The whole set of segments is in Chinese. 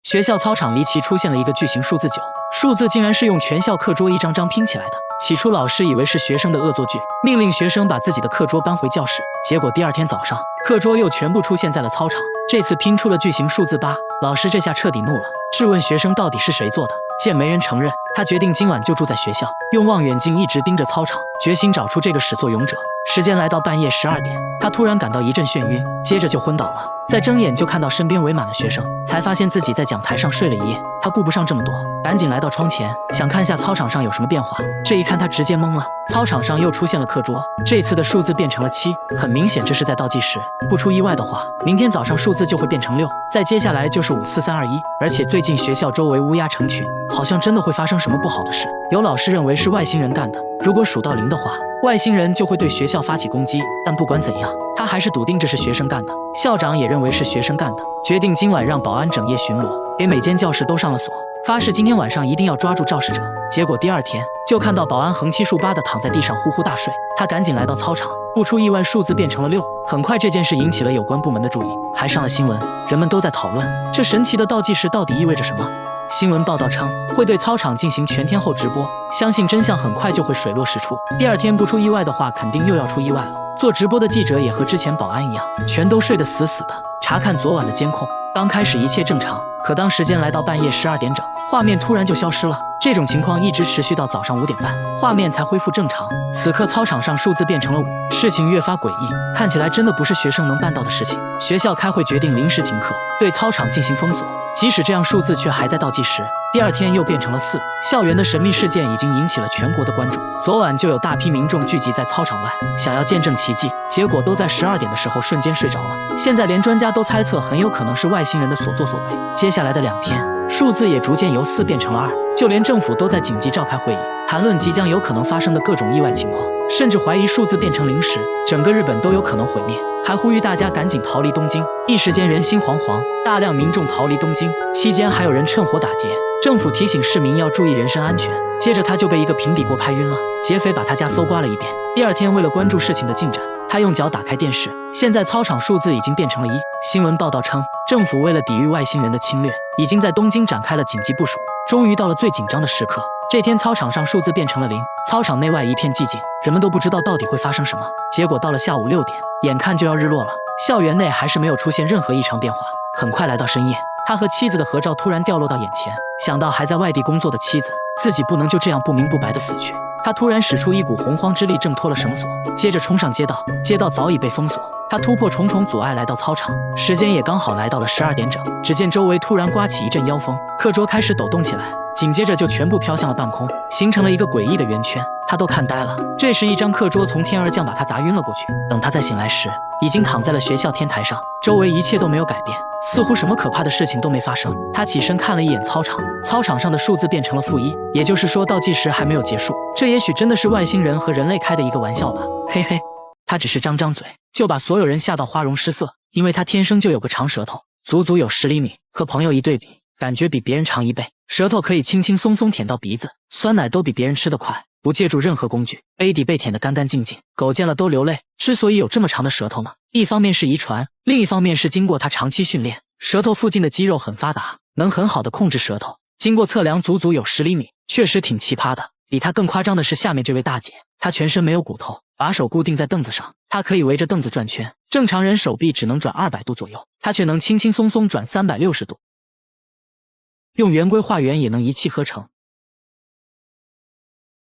学校操场离奇出现了一个巨型数字9，数字竟然是用全校课桌一张张拼起来的。起初老师以为是学生的恶作剧，命令学生把自己的课桌搬回教室。结果第二天早上，课桌又全部出现在了操场，这次拼出了巨型数字8。老师这下彻底怒了，质问学生到底是谁做的。见没人承认，他决定今晚就住在学校，用望远镜一直盯着操场，决心找出这个始作俑者。时间来到半夜12点，他突然感到一阵眩晕，接着就昏倒了。再睁眼就看到身边围满了学生，才发现自己在讲台上睡了一夜。他顾不上这么多，赶紧来到窗前，想看下操场上有什么变化。这一看他直接懵了，操场上又出现了课桌，这次的数字变成了7，很明显这是在倒计时。不出意外的话，明天早上数字就会变成6，再接下来就是5、4、3、2、1。而且最近学校周围乌鸦成群，好像真的会发生什么不好的事。有老师认为是外星人干的，如果数到0的话，外星人就会对学校发起攻击。但不管怎样，他还是笃定这是学生干的。校长也认为是学生干的，决定今晚让保安整夜巡逻，给每间教室都上了锁，发誓今天晚上一定要抓住肇事者。结果第二天就看到保安横七竖八地躺在地上呼呼大睡，他赶紧来到操场，不出意外数字变成了6。很快这件事引起了有关部门的注意，还上了新闻，人们都在讨论这神奇的倒计时到底意味着什么。新闻报道称会对操场进行全天候直播，相信真相很快就会水落石出。第二天不出意外的话，肯定又要出意外了。做直播的记者也和之前保安一样，全都睡得死死的，查看昨晚的监控。刚开始一切正常，可当时间来到半夜12点整，画面突然就消失了。这种情况一直持续到早上5点半，画面才恢复正常。此刻操场上数字变成了5，事情越发诡异，看起来真的不是学生能办到的事情。学校开会决定临时停课，对操场进行封锁。即使这样，数字却还在倒计时。第二天又变成了4。校园的神秘事件已经引起了全国的关注。昨晚就有大批民众聚集在操场外，想要见证奇迹，结果都在12点的时候瞬间睡着了。现在连专家都猜测很有可能是外星人的所作所为。接下来的2天，数字也逐渐由4变成了2，就连政府都在紧急召开会议，谈论即将有可能发生的各种意外情况，甚至怀疑数字变成0时，整个日本都有可能毁灭，还呼吁大家赶紧逃离东京。一时间人心惶惶，大量民众逃离东京，期间还有人趁火打劫。政府提醒市民要注意人身安全，接着他就被一个平底锅拍晕了，劫匪把他家搜刮了一遍。第二天为了关注事情的进展，他用脚打开电视，现在操场数字已经变成了1。新闻报道称，政府为了抵御外星人的侵略，已经在东京展开了紧急部署。终于到了最紧张的时刻，这天操场上数字变成了0，操场内外一片寂静，人们都不知道到底会发生什么。结果到了下午6点，眼看就要日落了，校园内还是没有出现任何异常变化。很快来到深夜，他和妻子的合照突然掉落到眼前，想到还在外地工作的妻子，自己不能就这样不明不白的死去。他突然使出一股洪荒之力挣脱了绳索，接着冲上街道，街道早已被封锁。他突破重重阻碍来到操场，时间也刚好来到了12点整。只见周围突然刮起一阵妖风，课桌开始抖动起来，紧接着就全部飘向了半空，形成了一个诡异的圆圈。他都看呆了。这时一张课桌从天而降，把他砸晕了过去。等他再醒来时，已经躺在了学校天台上，周围一切都没有改变，似乎什么可怕的事情都没发生。他起身看了一眼操场，操场上的数字变成了-1，也就是说倒计时还没有结束。这也许真的是外星人和人类开的一个玩笑吧，嘿嘿。他只是张张嘴，就把所有人吓到花容失色，因为他天生就有个长舌头，足足有10厘米，和朋友一对比，感觉比别人长1倍。舌头可以轻轻松松舔到鼻子，酸奶都比别人吃得快，不借助任何工具，杯底被舔得干干净净，狗见了都流泪。之所以有这么长的舌头呢，一方面是遗传，另一方面是经过他长期训练，舌头附近的肌肉很发达，能很好的控制舌头。经过测量，足足有10厘米，确实挺奇葩的。比他更夸张的是下面这位大姐，她全身没有骨头，把手固定在凳子上，她可以围着凳子转圈，正常人手臂只能转200度左右，她却能轻轻松松转360度，用圆规画圆也能一气呵成。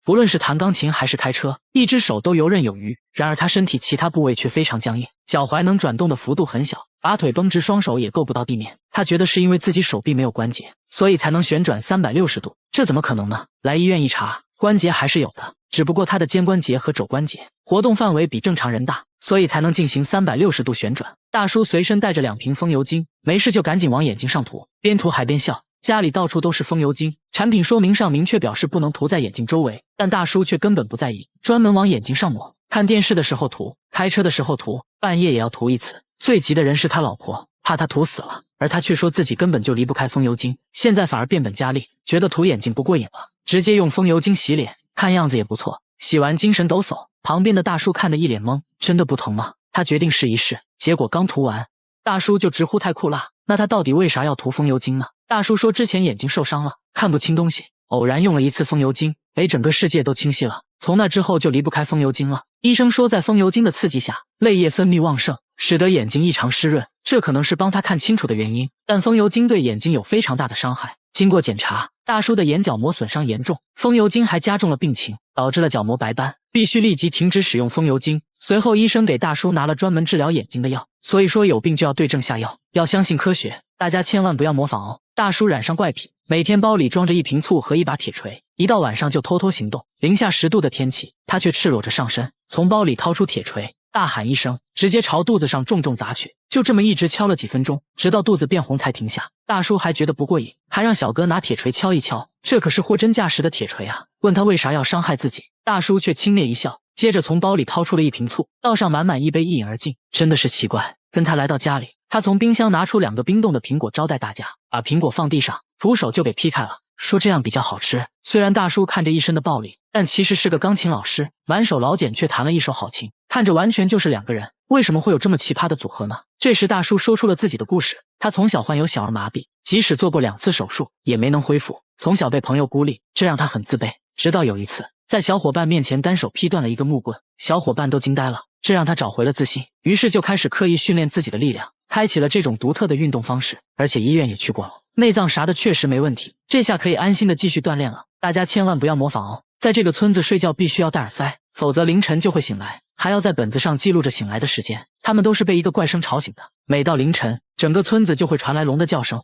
不论是弹钢琴还是开车，一只手都游刃有余。然而他身体其他部位却非常僵硬，脚踝能转动的幅度很小，把腿绷直，双手也够不到地面。他觉得是因为自己手臂没有关节，所以才能旋转360度。这怎么可能呢？来医院一查，关节还是有的，只不过他的肩关节和肘关节活动范围比正常人大，所以才能进行360度旋转。大叔随身带着2瓶风油精，没事就赶紧往眼睛上涂，边涂还边笑。家里到处都是风油精，产品说明上明确表示不能涂在眼睛周围，但大叔却根本不在意，专门往眼睛上抹。看电视的时候涂，开车的时候涂，半夜也要涂一次。最急的人是他老婆，怕他涂死了，而他却说自己根本就离不开风油精，现在反而变本加厉，觉得涂眼睛不过瘾了，直接用风油精洗脸，看样子也不错。洗完精神抖擞，旁边的大叔看得一脸懵，真的不疼吗？他决定试一试，结果刚涂完，大叔就直呼太酷辣，那他到底为啥要涂风油精呢？大叔说之前眼睛受伤了，看不清东西，偶然用了一次风油精，整个世界都清晰了。从那之后就离不开风油精了。医生说在风油精的刺激下，泪液分泌旺盛，使得眼睛异常湿润，这可能是帮他看清楚的原因。但风油精对眼睛有非常大的伤害。经过检查，大叔的眼角膜损伤严重，风油精还加重了病情，导致了角膜白斑，必须立即停止使用风油精。随后医生给大叔拿了专门治疗眼睛的药，所以说有病就要对症下药，要相信科学，大家千万不要模仿哦。大叔染上怪癖，每天包里装着一瓶醋和一把铁锤，一到晚上就偷偷行动。零下10度的天气，他却赤裸着上身，从包里掏出铁锤，大喊一声，直接朝肚子上重重砸去，就这么一直敲了几分钟，直到肚子变红才停下。大叔还觉得不过瘾，还让小哥拿铁锤敲一敲，这可是货真价实的铁锤啊！问他为啥要伤害自己，大叔却轻蔑一笑，接着从包里掏出了一瓶醋，倒上满满一杯，一饮而尽。真的是奇怪，跟他来到家里，他从冰箱拿出2个冰冻的苹果招待大家，把苹果放地上，徒手就给劈开了，说这样比较好吃。虽然大叔看着一身的暴力，但其实是个钢琴老师，满手老茧却弹了一手好琴，看着完全就是2个人，为什么会有这么奇葩的组合呢？这时大叔说出了自己的故事，他从小患有小儿麻痹，即使做过2次手术也没能恢复，从小被朋友孤立，这让他很自卑。直到有一次在小伙伴面前单手劈断了一个木棍，小伙伴都惊呆了，这让他找回了自信，于是就开始刻意训练自己的力量，开启了这种独特的运动方式，而且医院也去过了，内脏啥的确实没问题，这下可以安心的继续锻炼了。大家千万不要模仿哦，在这个村子睡觉必须要戴耳塞，否则凌晨就会醒来，还要在本子上记录着醒来的时间。他们都是被一个怪声吵醒的，每到凌晨，整个村子就会传来龙的叫声，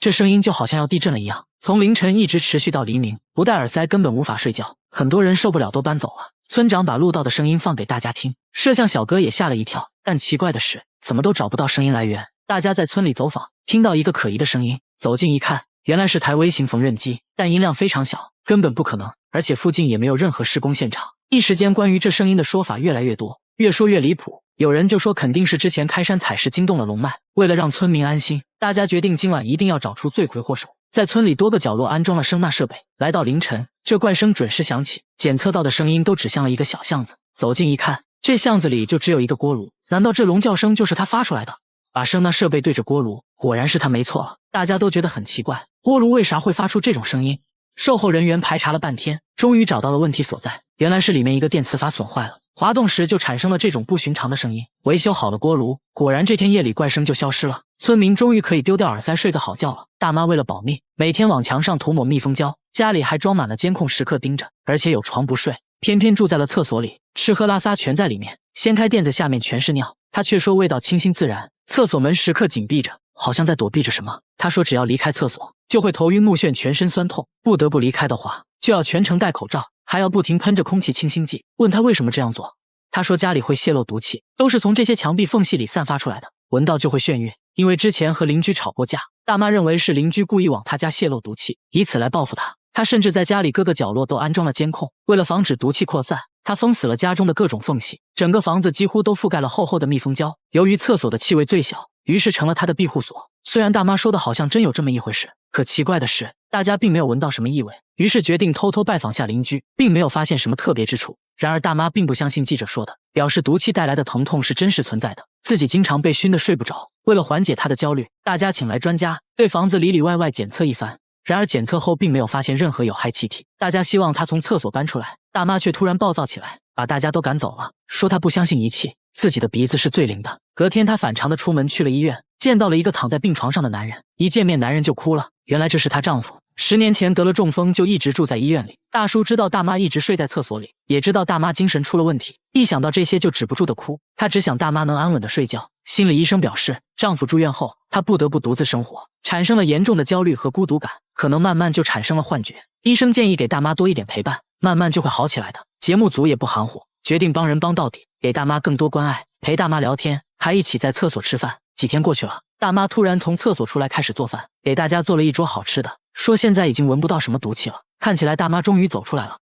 这声音就好像要地震了一样，从凌晨一直持续到黎明，不戴耳塞根本无法睡觉，很多人受不了都搬走了。村长把录到的声音放给大家听，摄像小哥也吓了一跳，但奇怪的是怎么都找不到声音来源。大家在村里走访，听到一个可疑的声音，走近一看，原来是台微型缝纫机，但音量非常小，根本不可能，而且附近也没有任何施工现场。一时间关于这声音的说法越来越多，越说越离谱，有人就说肯定是之前开山采石惊动了龙脉。为了让村民安心，大家决定今晚一定要找出罪魁祸首，在村里多个角落安装了声纳设备。来到凌晨，这怪声准时响起，检测到的声音都指向了一个小巷子。走近一看，这巷子里就只有一个锅炉，难道这龙叫声就是他发出来的？把声纳设备对着锅炉，果然是他没错了。大家都觉得很奇怪，锅炉为啥会发出这种声音？售后人员排查了半天，终于找到了问题所在，原来是里面一个电磁阀损坏了，滑动时就产生了这种不寻常的声音。维修好了锅炉，果然这天夜里怪声就消失了，村民终于可以丢掉耳塞睡个好觉了。大妈为了保密，每天往墙上涂抹密封胶，家里还装满了监控，时刻盯着，而且有床不睡，偏偏住在了厕所里，吃喝拉撒全在里面，掀开垫子下面全是尿，他却说味道清新自然。厕所门时刻紧闭着，好像在躲避着什么。他说只要离开厕所就会头晕目眩，全身酸痛，不得不离开的话就要全程戴口罩，还要不停喷着空气清新剂。问他为什么这样做，他说家里会泄漏毒气，都是从这些墙壁缝隙里散发出来的，闻到就会眩晕。因为之前和邻居吵过架，大妈认为是邻居故意往他家泄漏毒气，以此来报复他。他甚至在家里各个角落都安装了监控，为了防止毒气扩散，他封死了家中的各种缝隙，整个房子几乎都覆盖了厚厚的密封胶。由于厕所的气味最小，于是成了他的庇护所。虽然大妈说的好像真有这么一回事，可奇怪的是大家并没有闻到什么异味，于是决定偷偷拜访下邻居，并没有发现什么特别之处。然而大妈并不相信记者说的，表示毒气带来的疼痛是真实存在的，自己经常被熏得睡不着。为了缓解她的焦虑，大家请来专家对房子里里外外检测一番，然而检测后并没有发现任何有害气体。大家希望她从厕所搬出来，大妈却突然暴躁起来，把大家都赶走了，说她不相信仪器，自己的鼻子是最灵的。隔天她反常的出门去了医院，见到了一个躺在病床上的男人，一见面男人就哭了，原来这是她丈夫，10年前得了中风，就一直住在医院里。大叔知道大妈一直睡在厕所里，也知道大妈精神出了问题，一想到这些就止不住的哭。他只想大妈能安稳的睡觉。心理医生表示，丈夫住院后，她不得不独自生活，产生了严重的焦虑和孤独感，可能慢慢就产生了幻觉。医生建议给大妈多一点陪伴，慢慢就会好起来的。节目组也不含糊，决定帮人帮到底，给大妈更多关爱，陪大妈聊天，还一起在厕所吃饭。几天过去了，大妈突然从厕所出来，开始做饭，给大家做了一桌好吃的，说现在已经闻不到什么毒气了。看起来大妈终于走出来了。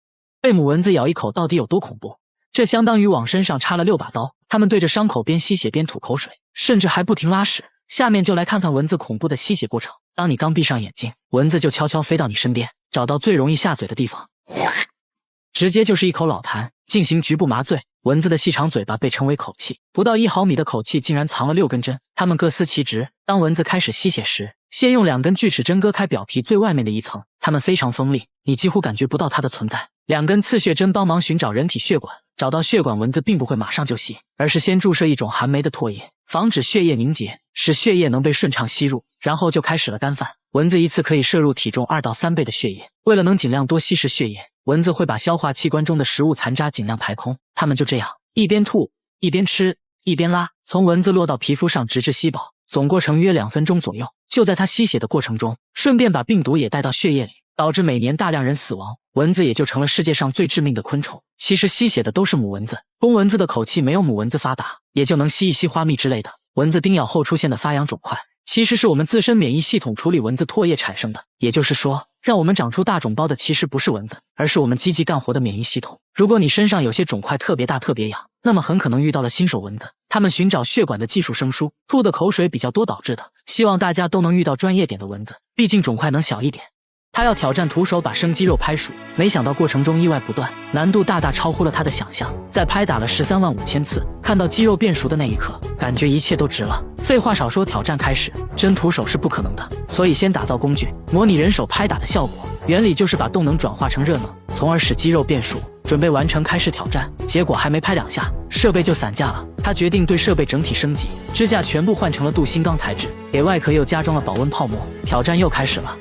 被母蚊子咬一口到底有多恐怖？这相当于往身上插了6把刀，他们对着伤口边吸血边吐口水，甚至还不停拉屎。下面就来看看蚊子恐怖的吸血过程。当你刚闭上眼睛，蚊子就悄悄飞到你身边，找到最容易下嘴的地方，直接就是一口老痰，进行局部麻醉。蚊子的细长嘴巴被称为口器，不到1毫米的口器竟然藏了6根针，它们各司其职。当蚊子开始吸血时，先用2根锯齿针割开表皮最外面的一层，它们非常锋利，你几乎感觉不到它的存在。2根刺血针帮忙寻找人体血管，找到血管，蚊子并不会马上就吸，而是先注射一种含酶的唾液，防止血液凝结，使血液能被顺畅吸入，然后就开始了干饭。蚊子一次可以摄入体重2到3倍的血液，为了能尽量多吸食血液，蚊子会把消化器官中的食物残渣尽量排空。它们就这样一边吐一边吃一边拉，从蚊子落到皮肤上直至吸饱，总过程约2分钟左右。就在它吸血的过程中，顺便把病毒也带到血液里，导致每年大量人死亡，蚊子也就成了世界上最致命的昆虫。其实吸血的都是母蚊子，公蚊子的口气没有母蚊子发达，也就能吸一吸花蜜之类的。蚊子叮咬后出现的发痒肿块，其实是我们自身免疫系统处理蚊子唾液产生的。也就是说，让我们长出大肿包的其实不是蚊子，而是我们积极干活的免疫系统。如果你身上有些肿块特别大特别痒，那么很可能遇到了新手蚊子，它们寻找血管的技术生疏，吐的口水比较多导致的。希望大家都能遇到专业点的蚊子，毕竟肿块能小一点。他要挑战徒手把生肌肉拍熟，没想到过程中意外不断，难度大大超乎了他的想象。在拍打了13万5千次，看到肌肉变熟的那一刻，感觉一切都值了。废话少说，挑战开始。真徒手是不可能的，所以先打造工具，模拟人手拍打的效果。原理就是把动能转化成热能，从而使肌肉变熟。准备完成开始挑战，结果还没拍2下，设备就散架了。他决定对设备整体升级，支架全部换成了镀锌钢材质，给外壳又加装了保温泡沫。挑战又开始了。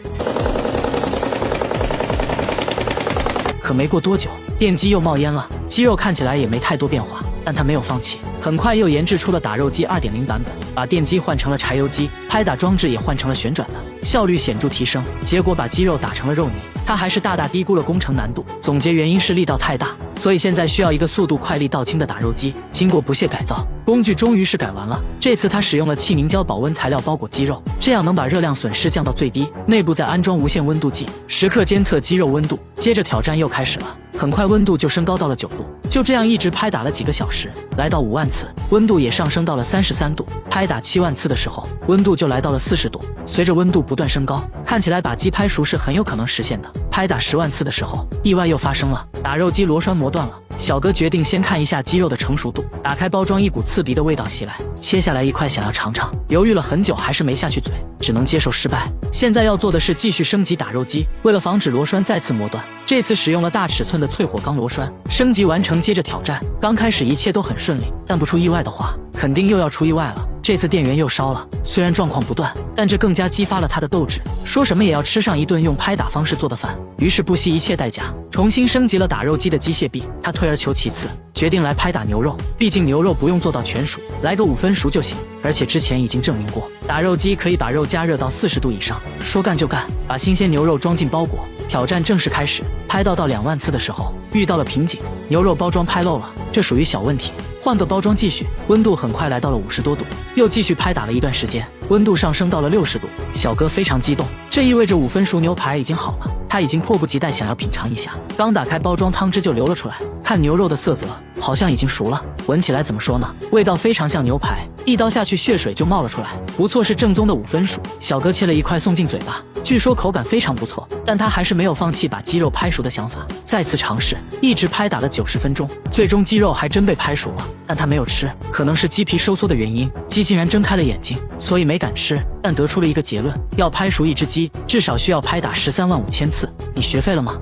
可没过多久，电机又冒烟了，肌肉看起来也没太多变化，但他没有放弃，很快又研制出了打肉机 2.0 版本，把电机换成了柴油机，拍打装置也换成了旋转的，效率显著提升，结果把肌肉打成了肉泥。他还是大大低估了工程难度，总结原因是力道太大，所以现在需要一个速度快、力道轻的打肉机。经过不懈改造，工具终于是改完了。这次他使用了气凝胶保温材料包裹肌肉，这样能把热量损失降到最低。内部再安装无线温度计，时刻监测肌肉温度。接着挑战又开始了，很快温度就升高到了9度，就这样一直拍打了几个小时，来到5万次，温度也上升到了33度。拍打7万次的时候，温度就来到了40度。随着温度不断升高，看起来把鸡拍熟是很有可能实现的。拍打10万次的时候，意外又发生了，打肉机螺栓磨断了。小哥决定先看一下鸡肉的成熟度，打开包装，一股刺鼻的味道袭来，切下来一块想要尝尝，犹豫了很久还是没下去嘴，只能接受失败。现在要做的是继续升级打肉机，为了防止螺栓再次磨断，这次使用了大尺寸的淬火钢螺栓。升级完成，接着挑战。刚开始一切都很顺利，但不出意外的话，肯定又要出意外了。这次电源又烧了，虽然状况不断，但这更加激发了他的斗志，说什么也要吃上一顿用拍打方式做的饭。于是不惜一切代价，重新升级了打肉机的机械臂。他退而求其次，决定来拍打牛肉，毕竟牛肉不用做到全熟，来个5分熟就行。而且之前已经证明过，打肉机可以把肉加热到40度以上。说干就干，把新鲜牛肉装进包裹，挑战正式开始。拍到2万次的时候，遇到了瓶颈，牛肉包装拍漏了，这属于小问题，换个包装继续。温度很快来到了50多度，又继续拍打了一段时间，温度上升到了60度。小哥非常激动，这意味着5分熟牛排已经好了，他已经迫不及待想要品尝一下。刚打开包装，汤汁就流了出来，看牛肉的色泽，好像已经熟了，闻起来怎么说呢？味道非常像牛排，一刀下去血水就冒了出来，不错，是正宗的5分熟。小哥切了一块送进嘴巴，据说口感非常不错，但他还是没有放弃把鸡肉拍熟的想法，再次尝试，一直拍打了90分钟，最终鸡肉还真被拍熟了，但他没有吃，可能是鸡皮收缩的原因，鸡竟然睁开了眼睛，所以没敢吃，但得出了一个结论，要拍熟一只鸡，至少需要拍打13万5千次。你学废了吗？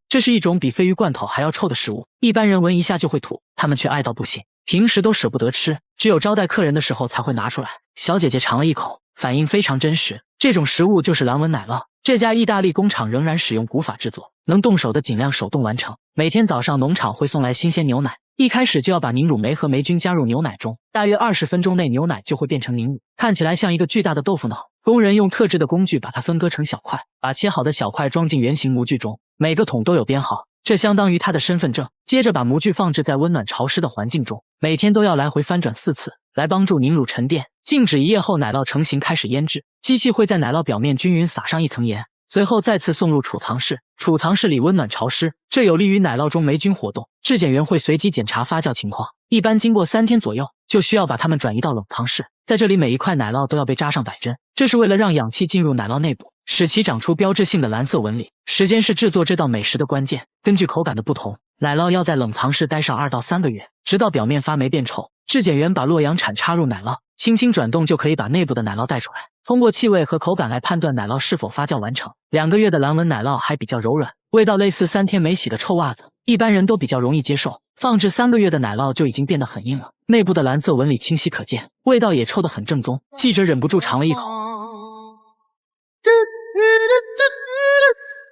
这是一种比鲱鱼罐头还要臭的食物，一般人闻一下就会吐，他们却爱到不行，平时都舍不得吃，只有招待客人的时候才会拿出来。小姐姐尝了一口，反应非常真实，这种食物就是蓝纹奶酪。这家意大利工厂仍然使用古法制作，能动手的尽量手动完成。每天早上农场会送来新鲜牛奶，一开始就要把凝乳酶和霉菌加入牛奶中，大约20分钟内牛奶就会变成凝乳，看起来像一个巨大的豆腐脑。工人用特制的工具把它分割成小块，把切好的小块装进圆形模具中，每个桶都有编号，这相当于他的身份证。接着把模具放置在温暖潮湿的环境中，每天都要来回翻转4次，来帮助凝乳沉淀。静止1夜后，奶酪成型，开始腌制。机器会在奶酪表面均匀撒上一层盐，随后再次送入储藏室。储藏室里温暖潮湿，这有利于奶酪中霉菌活动。质检员会随机检查发酵情况，一般经过3天左右，就需要把它们转移到冷藏室。在这里，每一块奶酪都要被扎上100针，这是为了让氧气进入奶酪内部，使其长出标志性的蓝色纹理。时间是制作这道美食的关键，根据口感的不同，奶酪要在冷藏室待上2到3个月，直到表面发霉变臭。质检员把洛阳铲插入奶酪，轻轻转动就可以把内部的奶酪带出来。通过气味和口感来判断奶酪是否发酵完成。2个月的蓝纹奶酪还比较柔软，味道类似3天没洗的臭袜子，一般人都比较容易接受。放置3个月的奶酪就已经变得很硬了，内部的蓝色纹理清晰可见，味道也臭得很正宗。记者忍不住尝了一口。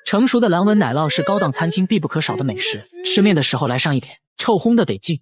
成熟的蓝纹奶酪是高档餐厅必不可少的美食，吃面的时候来上一点，臭烘的得劲。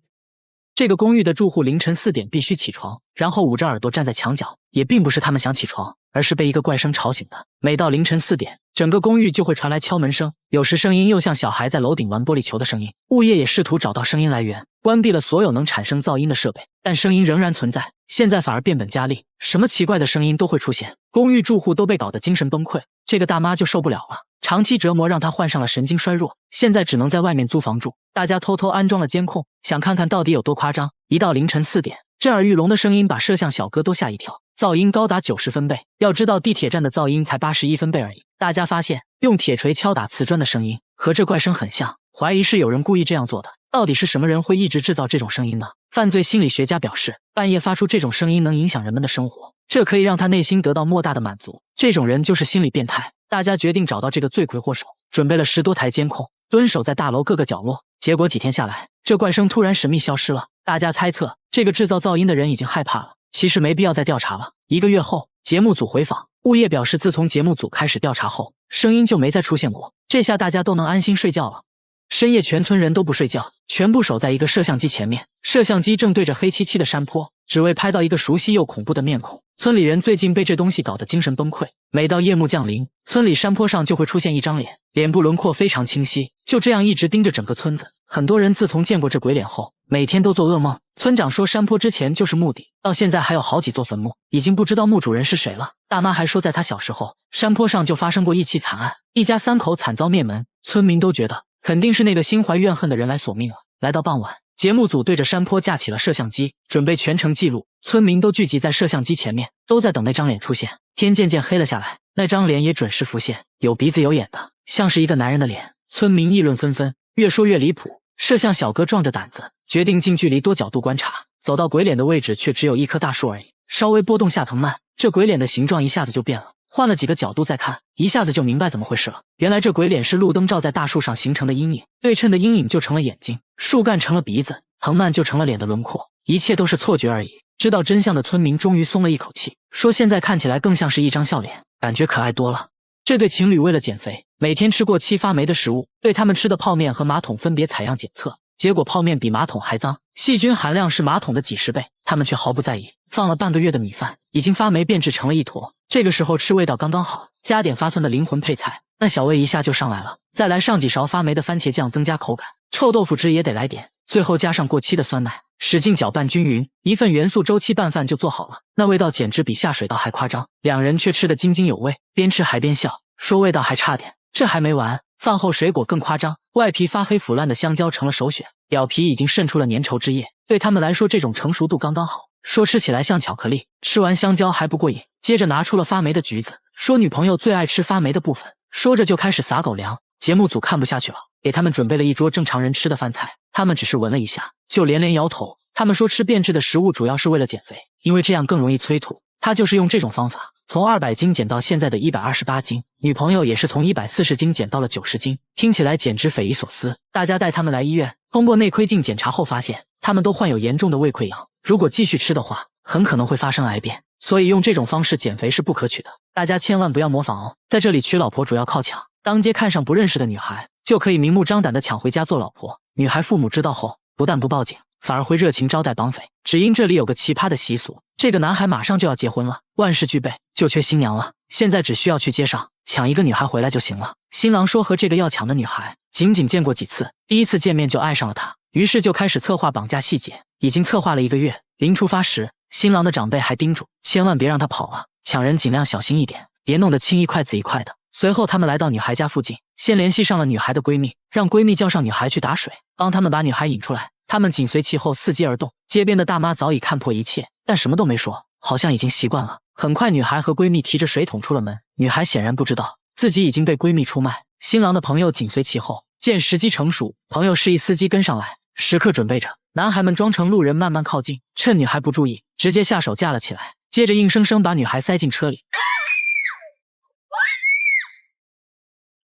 这个公寓的住户凌晨4点必须起床，然后捂着耳朵站在墙角，也并不是他们想起床，而是被一个怪声吵醒的。每到凌晨4点，整个公寓就会传来敲门声，有时声音又像小孩在楼顶玩玻璃球的声音。物业也试图找到声音来源，关闭了所有能产生噪音的设备，但声音仍然存在。现在反而变本加厉，什么奇怪的声音都会出现，公寓住户都被搞得精神崩溃。这个大妈就受不了了，长期折磨让她患上了神经衰弱，现在只能在外面租房住。大家偷偷安装了监控，想看看到底有多夸张。一到凌晨4点，震耳欲聋的声音把摄像小哥都吓一跳，噪音高达90分贝。要知道地铁站的噪音才81分贝而已。大家发现用铁锤敲打瓷砖的声音和这怪声很像，怀疑是有人故意这样做的。到底是什么人会一直制造这种声音呢？犯罪心理学家表示，半夜发出这种声音能影响人们的生活，这可以让他内心得到莫大的满足。这种人就是心理变态。大家决定找到这个罪魁祸首，准备了10多台监控，蹲守在大楼各个角落。结果几天下来，这怪声突然神秘消失了。大家猜测，这个制造噪音的人已经害怕了，其实没必要再调查了。1个月后，节目组回访，物业表示自从节目组开始调查后，声音就没再出现过。这下大家都能安心睡觉了。深夜全村人都不睡觉，全部守在一个摄像机前面，摄像机正对着黑漆漆的山坡，只为拍到一个熟悉又恐怖的面孔。村里人最近被这东西搞得精神崩溃，每到夜幕降临，村里山坡上就会出现一张脸，脸部轮廓非常清晰，就这样一直盯着整个村子。很多人自从见过这鬼脸后，每天都做噩梦。村长说山坡之前就是墓地，到现在还有好几座坟墓，已经不知道墓主人是谁了。大妈还说在她小时候，山坡上就发生过一起惨案，一家3口惨遭灭门，村民都觉得肯定是那个心怀怨恨的人来索命了。来到傍晚，节目组对着山坡架起了摄像机，准备全程记录。村民都聚集在摄像机前面，都在等那张脸出现。天渐渐黑了下来，那张脸也准时浮现，有鼻子有眼的，像是一个男人的脸。村民议论纷纷，越说越离谱。摄像小哥壮着胆子，决定近距离多角度观察。走到鬼脸的位置，却只有一棵大树而已，稍微拨动下藤蔓，这鬼脸的形状一下子就变了。换了几个角度再看，一下子就明白怎么回事了。原来这鬼脸是路灯照在大树上形成的阴影，对称的阴影就成了眼睛，树干成了鼻子，藤蔓就成了脸的轮廓，一切都是错觉而已。知道真相的村民终于松了一口气，说现在看起来更像是一张笑脸，感觉可爱多了。这对情侣为了减肥，每天吃过期发霉的食物，对他们吃的泡面和马桶分别采样检测，结果泡面比马桶还脏，细菌含量是马桶的几10倍，他们却毫不在意。放了半个月的米饭已经发霉变质成了一坨，这个时候吃味道刚刚好，加点发酸的灵魂配菜，那小味一下就上来了。再来上几勺发霉的番茄酱增加口感，臭豆腐汁也得来点，最后加上过期的酸奶，使劲搅拌均匀，一份元素周期拌饭就做好了。那味道简直比下水道还夸张，两人却吃得津津有味，边吃还边笑，说味道还差点。这还没完，饭后水果更夸张，外皮发黑腐烂的香蕉成了首选，表皮已经渗出了粘稠汁液，对他们来说这种成熟度刚刚好，说吃起来像巧克力。吃完香蕉还不过瘾，接着拿出了发霉的橘子，说女朋友最爱吃发霉的部分，说着就开始撒狗粮。节目组看不下去了，给他们准备了一桌正常人吃的饭菜，他们只是闻了一下就连连摇头。他们说吃变质的食物主要是为了减肥，因为这样更容易催吐。他就是用这种方法从200斤减到现在的128斤，女朋友也是从140斤减到了90斤，听起来简直匪夷所思。大家带他们来医院，通过内窥镜检查后发现，他们都患有严重的胃溃疡，如果继续吃的话，很可能会发生癌变，所以用这种方式减肥是不可取的，大家千万不要模仿哦。在这里娶老婆主要靠抢，当街看上不认识的女孩，就可以明目张胆地抢回家做老婆。女孩父母知道后，不但不报警，反而会热情招待绑匪。只因这里有个奇葩的习俗，这个男孩马上就要结婚了，万事俱备，就缺新娘了。现在只需要去街上抢一个女孩回来就行了。新郎说和这个要抢的女孩仅见过几次，第一次见面就爱上了她，于是就开始策划绑架细节，已经策划了1个月。临出发时，新郎的长辈还叮嘱，千万别让他跑了，抢人尽量小心一点，别弄得青一块紫一块的。随后他们来到女孩家附近，先联系上了女孩的闺蜜，让闺蜜叫上女孩去打水，帮他们把女孩引出来。他们紧随其后伺机而动。街边的大妈早已看破一切，但什么都没说，好像已经习惯了。很快女孩和闺蜜提着水桶出了门，女孩显然不知道自己已经被闺蜜出卖。新郎的朋友紧随其后，见时机成熟，朋友示意司机跟上来，时刻准备着。男孩们装成路人慢慢靠近，趁女孩不注意，直接下手架了起来，接着硬生生把女孩塞进车里。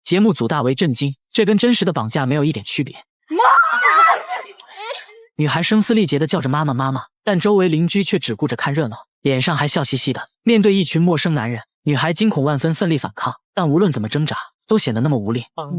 节目组大为震惊，这跟真实的绑架没有一点区别。女孩声嘶力竭地叫着妈妈妈妈，但周围邻居却只顾着看热闹，脸上还笑嘻嘻的。面对一群陌生男人，女孩惊恐万分，奋力反抗，但无论怎么挣扎，都显得那么无力。妈妈，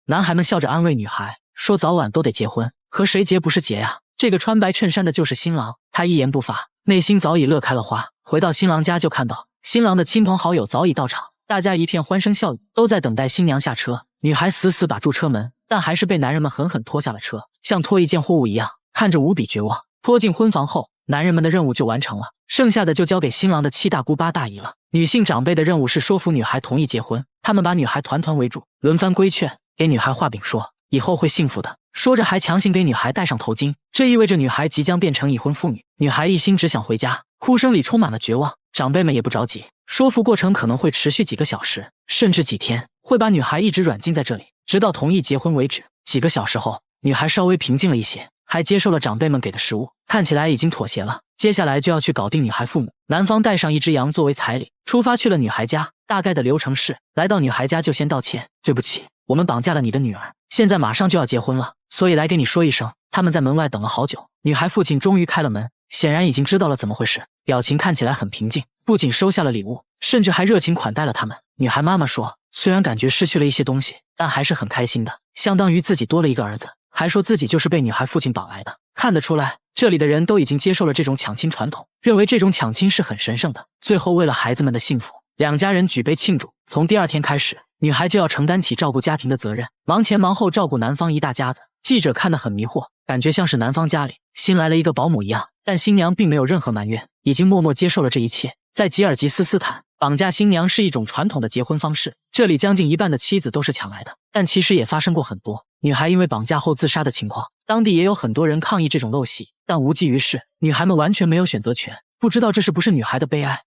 男孩们笑着安慰女孩，说早晚都得结婚，可谁结不是结呀？这个穿白衬衫的就是新郎，他一言不发，内心早已乐开了花。回到新郎家就看到新郎的亲朋好友早已到场，大家一片欢声笑语，都在等待新娘下车。女孩死死把住车门，但还是被男人们狠狠拖下了车，像拖一件货物一样，看着无比绝望。拖进婚房后，男人们的任务就完成了，剩下的就交给新郎的七大姑八大姨了。女性长辈的任务是说服女孩同意结婚，他们把女孩团团围住，轮番规劝，给女孩画饼说以后会幸福的，说着还强行给女孩戴上头巾，这意味着女孩即将变成已婚妇女。女孩一心只想回家，哭声里充满了绝望。长辈们也不着急，说服过程可能会持续几个小时，甚至几天，会把女孩一直软禁在这里，直到同意结婚为止。几个小时后，女孩稍微平静了一些，还接受了长辈们给的食物，看起来已经妥协了。接下来就要去搞定女孩父母，男方带上一只羊作为彩礼，出发去了女孩家。大概的流程是，来到女孩家就先道歉，对不起，我们绑架了你的女儿，现在马上就要结婚了，所以来给你说一声。他们在门外等了好久，女孩父亲终于开了门，显然已经知道了怎么回事，表情看起来很平静，不仅收下了礼物，甚至还热情款待了他们。女孩妈妈说，虽然感觉失去了一些东西，但还是很开心的，相当于自己多了一个儿子，还说自己就是被女孩父亲绑来的。看得出来，这里的人都已经接受了这种抢亲传统，认为这种抢亲是很神圣的。最后为了孩子们的幸福，两家人举杯庆祝。从第二天开始，女孩就要承担起照顾家庭的责任，忙前忙后照顾男方一大家子。记者看得很迷惑，感觉像是男方家里新来了一个保姆一样，但新娘并没有任何埋怨，已经默默接受了这一切。在吉尔吉斯斯坦，绑架新娘是一种传统的结婚方式，这里将近一半的妻子都是抢来的，但其实也发生过很多女孩因为绑架后自杀的情况，当地也有很多人抗议这种陋习，但无济于事，女孩们完全没有选择权，不知道这是不是女孩的悲哀。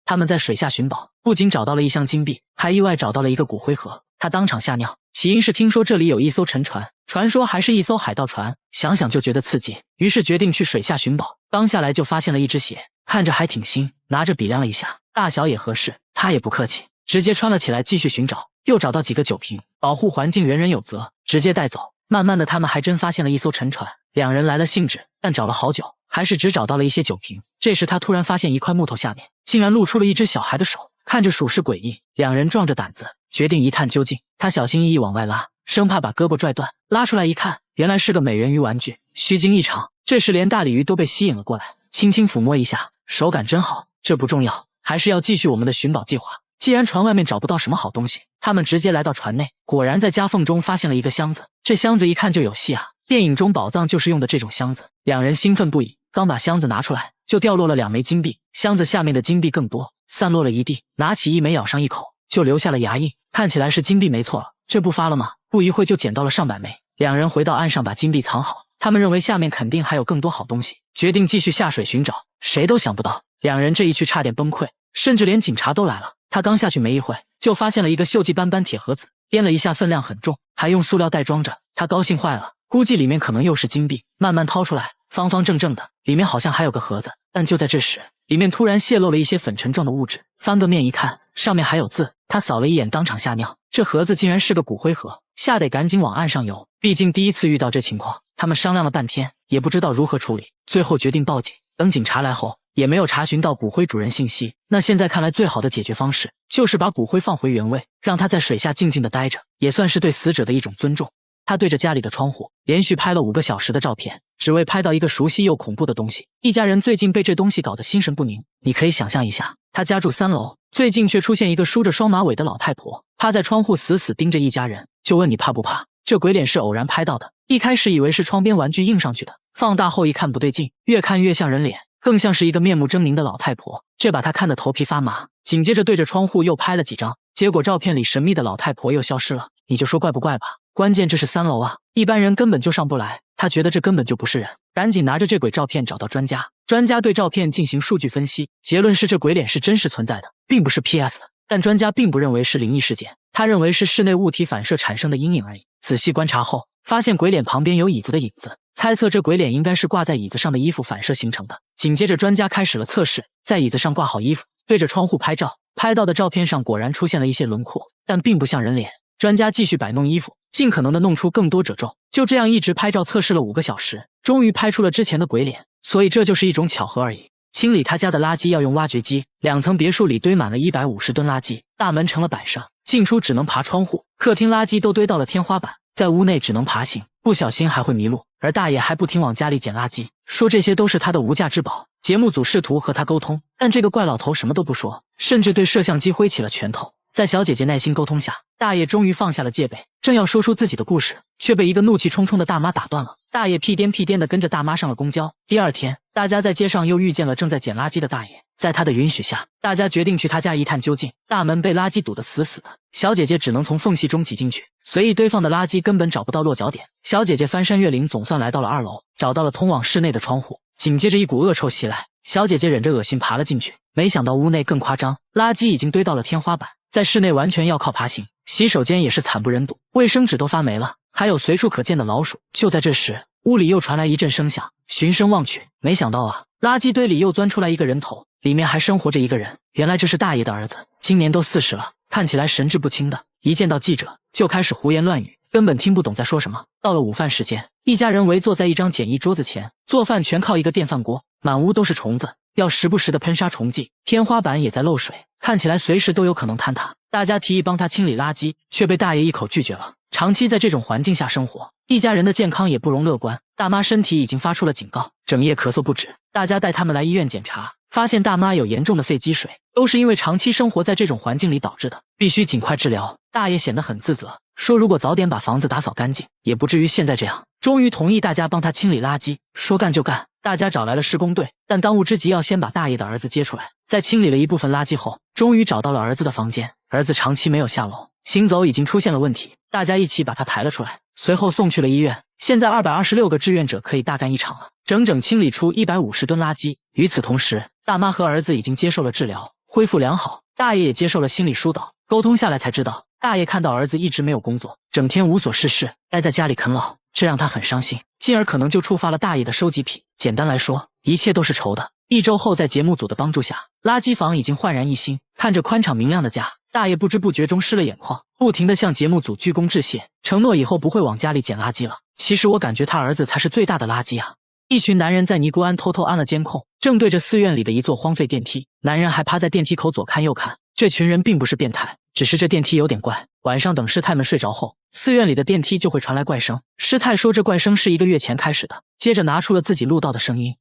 他们在水下寻宝，不仅找到了一箱金币，还意外找到了一个骨灰盒，他当场吓尿，起因是听说这里有一艘沉船，传说还是一艘海盗船，想想就觉得刺激，于是决定去水下寻宝。刚下来就发现了一只鞋，看着还挺新，拿着比量了一下，大小也合适，他也不客气，直接穿了起来继续寻找。又找到几个酒瓶，保护环境人人有责，直接带走。慢慢的他们还真发现了一艘沉船，两人来了兴致，但找了好久还是只找到了一些酒瓶。这时他突然发现一块木头下面竟然露出了一只小孩的手，看着属实诡异，两人壮着胆子决定一探究竟。他小心翼翼往外拉，生怕把胳膊拽断，拉出来一看，原来是个美人鱼玩具，虚惊一场。这时连大鲤鱼都被吸引了过来，轻轻抚摸一下，手感真好。这不重要，还是要继续我们的寻宝计划。既然船外面找不到什么好东西，他们直接来到船内，果然在夹缝中发现了一个箱子。这箱子一看就有戏啊，电影中宝藏就是用的这种箱子。两人兴奋不已，刚把箱子拿出来，就掉落了2枚金币，箱子下面的金币更多，散落了一地。拿起一枚咬上一口，就留下了牙印，看起来是金币没错了。这不发了吗？不一会就捡到了上百枚。两人回到岸上把金币藏好，他们认为下面肯定还有更多好东西，决定继续下水寻找。谁都想不到，两人这一去差点崩溃，甚至连警察都来了。他刚下去没一会，就发现了一个锈迹斑斑铁盒子，掂了一下分量很重，还用塑料袋装着。他高兴坏了，估计里面可能又是金币。慢慢掏出来，方方正正的，里面好像还有个盒子。但就在这时，里面突然泄露了一些粉尘状的物质，翻个面一看，上面还有字。他扫了一眼，当场吓尿，这盒子竟然是个骨灰盒，吓得赶紧往岸上游。毕竟第一次遇到这情况，他们商量了半天，也不知道如何处理，最后决定报警。等警察来后，也没有查询到骨灰主人信息。那现在看来，最好的解决方式就是把骨灰放回原位，让他在水下静静的待着，也算是对死者的一种尊重。他对着家里的窗户连续拍了5个小时的照片，只为拍到一个熟悉又恐怖的东西。一家人最近被这东西搞得心神不宁。你可以想象一下，他家住3楼，最近却出现一个梳着双马尾的老太婆，趴在窗户死死盯着一家人，就问你怕不怕。这鬼脸是偶然拍到的，一开始以为是窗边玩具印上去的，放大后一看不对劲，越看越像人脸，更像是一个面目狰狞的老太婆，这把他看得头皮发麻。紧接着对着窗户又拍了几张，结果照片里神秘的老太婆又消失了。你就说怪不怪吧，关键这是3楼啊，一般人根本就上不来。他觉得这根本就不是人，赶紧拿着这鬼照片找到专家。专家对照片进行数据分析，结论是这鬼脸是真实存在的，并不是 PS 的。但专家并不认为是灵异事件，他认为是室内物体反射产生的阴影而已。仔细观察后，发现鬼脸旁边有椅子的影子，猜测这鬼脸应该是挂在椅子上的衣服反射形成的。紧接着专家开始了测试，在椅子上挂好衣服，对着窗户拍照，拍到的照片上果然出现了一些轮廓，但并不像人脸。专家继续摆弄衣服，尽可能的弄出更多褶皱，就这样一直拍照测试了5个小时，终于拍出了之前的鬼脸，所以这就是一种巧合而已。清理他家的垃圾要用挖掘机，2层别墅里堆满了150吨垃圾，大门成了摆设，进出只能爬窗户，客厅垃圾都堆到了天花板，在屋内只能爬行，不小心还会迷路。而大爷还不停往家里捡垃圾，说这些都是他的无价之宝。节目组试图和他沟通，但这个怪老头什么都不说，甚至对摄像机挥起了拳头。在小姐姐耐心沟通下，大爷终于放下了戒备，正要说出自己的故事，却被一个怒气冲冲的大妈打断了。大爷屁颠屁颠地跟着大妈上了公交。第二天，大家在街上又遇见了正在捡垃圾的大爷，在他的允许下，大家决定去他家一探究竟。大门被垃圾堵得死死的，小姐姐只能从缝隙中挤进去，随意堆放的垃圾根本找不到落脚点。小姐姐翻山越岭，总算来到了2楼，找到了通往室内的窗户。紧接着一股恶臭袭来，小姐姐忍着恶心爬了进去，没想到屋内更夸张，垃圾已经堆到了天花板，在室内完全要靠爬行，洗手间也是惨不忍睹，卫生纸都发霉了，还有随处可见的老鼠。就在这时，屋里又传来一阵声响，循声望去，没想到啊，垃圾堆里又钻出来一个人头，里面还生活着一个人。原来这是大爷的儿子，今年都40了，看起来神志不清的，一见到记者就开始胡言乱语，根本听不懂在说什么。到了午饭时间，一家人围坐在一张简易桌子前，做饭全靠一个电饭锅，满屋都是虫子，要时不时的喷杀虫剂，天花板也在漏水，看起来随时都有可能坍塌。大家提议帮他清理垃圾，却被大爷一口拒绝了。长期在这种环境下生活，一家人的健康也不容乐观。大妈身体已经发出了警告，整夜咳嗽不止。大家带他们来医院检查，发现大妈有严重的肺积水，都是因为长期生活在这种环境里导致的，必须尽快治疗。大爷显得很自责，说如果早点把房子打扫干净，也不至于现在这样。终于同意大家帮他清理垃圾，说干就干。大家找来了施工队，但当务之急要先把大爷的儿子接出来。在清理了一部分垃圾后，终于找到了儿子的房间。儿子长期没有下楼，行走已经出现了问题，大家一起把他抬了出来，随后送去了医院。现在226个志愿者可以大干一场了，整整清理出150吨垃圾。与此同时，大妈和儿子已经接受了治疗，恢复良好，大爷也接受了心理疏导。沟通下来才知道，大爷看到儿子一直没有工作，整天无所事事，待在家里啃老，这让他很伤心，进而可能就触发了大爷的收集癖。简单来说，一切都是仇的。1周后，在节目组的帮助下，垃圾房已经焕然一新。看着宽敞明亮的家，大爷不知不觉中湿了眼眶，不停地向节目组鞠躬致谢，承诺以后不会往家里捡垃圾了。其实我感觉他儿子才是最大的垃圾啊！一群男人在尼姑庵偷偷安了监控，正对着寺院里的一座荒废电梯，男人还趴在电梯口左看右看。这群人并不是变态，只是这电梯有点怪。晚上等师太们睡着后，寺院里的电梯就会传来怪声。师太说这怪声是1个月前开始的，接着拿出了自己录到的声音。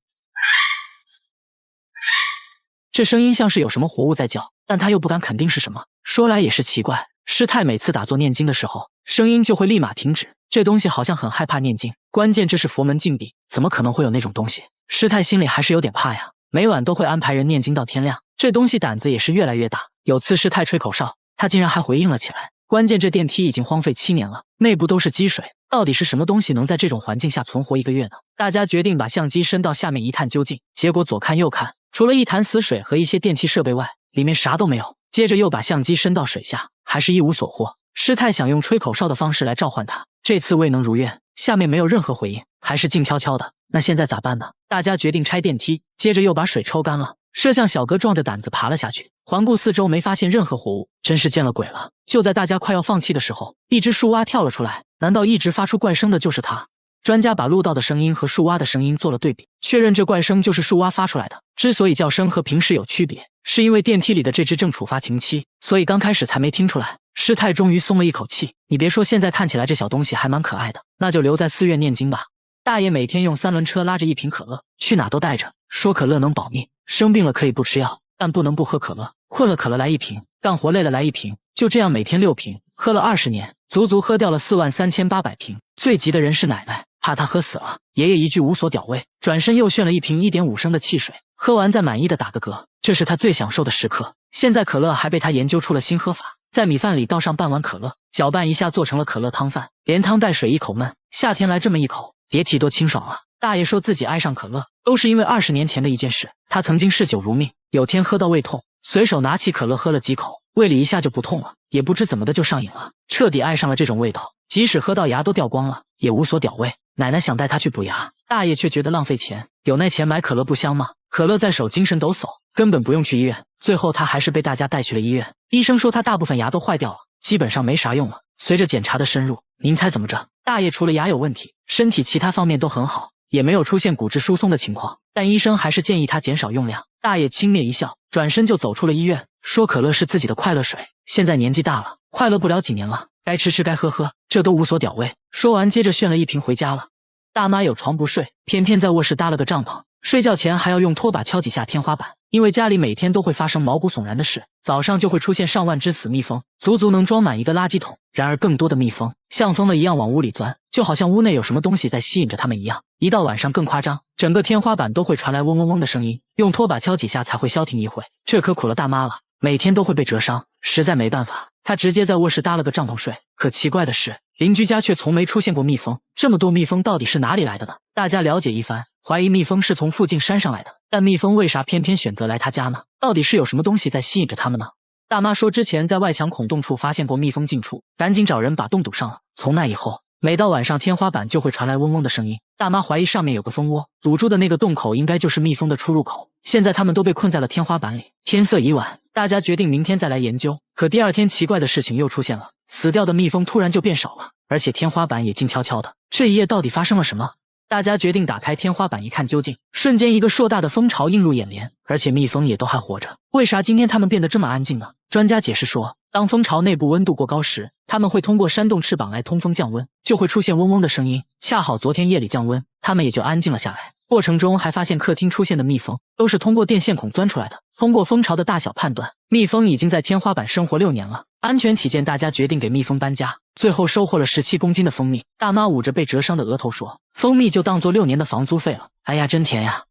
这声音像是有什么活物在叫，但他又不敢肯定是什么。说来也是奇怪，师太每次打坐念经的时候，声音就会立马停止。这东西好像很害怕念经，关键这是佛门禁闭，怎么可能会有那种东西？师太心里还是有点怕呀，每晚都会安排人念经到天亮。这东西胆子也是越来越大。有次师太吹口哨，他竟然还回应了起来。关键这电梯已经荒废7年了，内部都是积水，到底是什么东西能在这种环境下存活1个月呢？大家决定把相机伸到下面一探究竟，结果左看右看，除了一潭死水和一些电器设备外，里面啥都没有。接着又把相机伸到水下，还是一无所获。师太想用吹口哨的方式来召唤他，这次未能如愿，下面没有任何回应，还是静悄悄的。那现在咋办呢？大家决定拆电梯，接着又把水抽干了。摄像小哥壮着胆子爬了下去，环顾四周没发现任何活物，真是见了鬼了。就在大家快要放弃的时候，一只树蛙跳了出来，难道一直发出怪声的就是它？专家把录到的声音和树蛙的声音做了对比，确认这怪声就是树蛙发出来的。之所以叫声和平时有区别，是因为电梯里的这只正处发情期，所以刚开始才没听出来。师太终于松了一口气，你别说，现在看起来这小东西还蛮可爱的，那就留在寺院念经吧。大爷每天用3轮车拉着1瓶可乐，去哪都带着，说可乐能保命，生病了可以不吃药，但不能不喝可乐，困了可乐来1瓶，干活累了来1瓶，就这样每天6瓶，喝了20年，足足喝掉了43800瓶。最急的人是奶奶，怕他喝死了，爷爷一句无所屌味，转身又炫了1瓶1.5升的汽水，喝完再满意的打个嗝，这是他最享受的时刻。现在可乐还被他研究出了新喝法，在米饭里倒上半碗可乐，搅拌一下做成了可乐汤饭，连汤带水一口闷，夏天来这么一口，别提多清爽了。大爷说自己爱上可乐，都是因为20年前的一件事。他曾经嗜酒如命，有天喝到胃痛，随手拿起可乐喝了几口，胃里一下就不痛了，也不知怎么的就上瘾了，彻底爱上了这种味道，即使喝到牙都掉光了，也无所屌味。奶奶想带他去补牙，大爷却觉得浪费钱，有那钱买可乐不香吗？可乐在手精神抖擞，根本不用去医院。最后他还是被大家带去了医院，医生说他大部分牙都坏掉了，基本上没啥用了。随着检查的深入，您猜怎么着？大爷除了牙有问题，身体其他方面都很好，也没有出现骨质疏松的情况，但医生还是建议他减少用量。大爷轻蔑一笑，转身就走出了医院，说可乐是自己的快乐水，现在年纪大了，快乐不了几年了，该吃吃该喝喝，这都无所屌味。说完接着炫了一瓶回家了。大妈有床不睡，偏偏在卧室搭了个帐篷，睡觉前还要用拖把敲几下天花板，因为家里每天都会发生毛骨悚然的事，早上就会出现上万只死蜜蜂，足足能装满一个垃圾桶。然而更多的蜜蜂像疯了一样往屋里钻，就好像屋内有什么东西在吸引着它们一样。一到晚上更夸张，整个天花板都会传来嗡嗡嗡的声音，用拖把敲几下才会消停一会。这可苦了大妈了，每天都会被蛰伤，实在没办法，她直接在卧室搭了个帐篷睡。可奇怪的是，邻居家却从没出现过蜜蜂，这么多蜜蜂到底是哪里来的呢？大家了解一番，怀疑蜜蜂是从附近山上来的，但蜜蜂为啥偏偏选择来他家呢？到底是有什么东西在吸引着它们呢？大妈说之前在外墙孔洞处发现过蜜蜂进出，赶紧找人把洞堵上了。从那以后，每到晚上天花板就会传来嗡嗡的声音，大妈怀疑上面有个蜂窝，堵住的那个洞口应该就是蜜蜂的出入口。现在它们都被困在了天花板里。天色已晚，大家决定明天再来研究。可第二天奇怪的事情又出现了，死掉的蜜蜂突然就变少了，而且天花板也静悄悄的。这一夜到底发生了什么？大家决定打开天花板一看究竟，瞬间一个硕大的蜂巢映入眼帘，而且蜜蜂也都还活着。为啥今天它们变得这么安静呢？专家解释说，当蜂巢内部温度过高时，它们会通过扇动翅膀来通风降温，就会出现嗡嗡的声音。恰好昨天夜里降温，它们也就安静了下来。过程中还发现客厅出现的蜜蜂都是通过电线孔钻出来的。通过蜂巢的大小判断，蜜蜂已经在天花板生活6年了。安全起见，大家决定给蜜蜂搬家。最后收获了17公斤的蜂蜜。大妈捂着被蛰伤的额头说，蜂蜜就当做6年的房租费了。哎呀，真甜呀！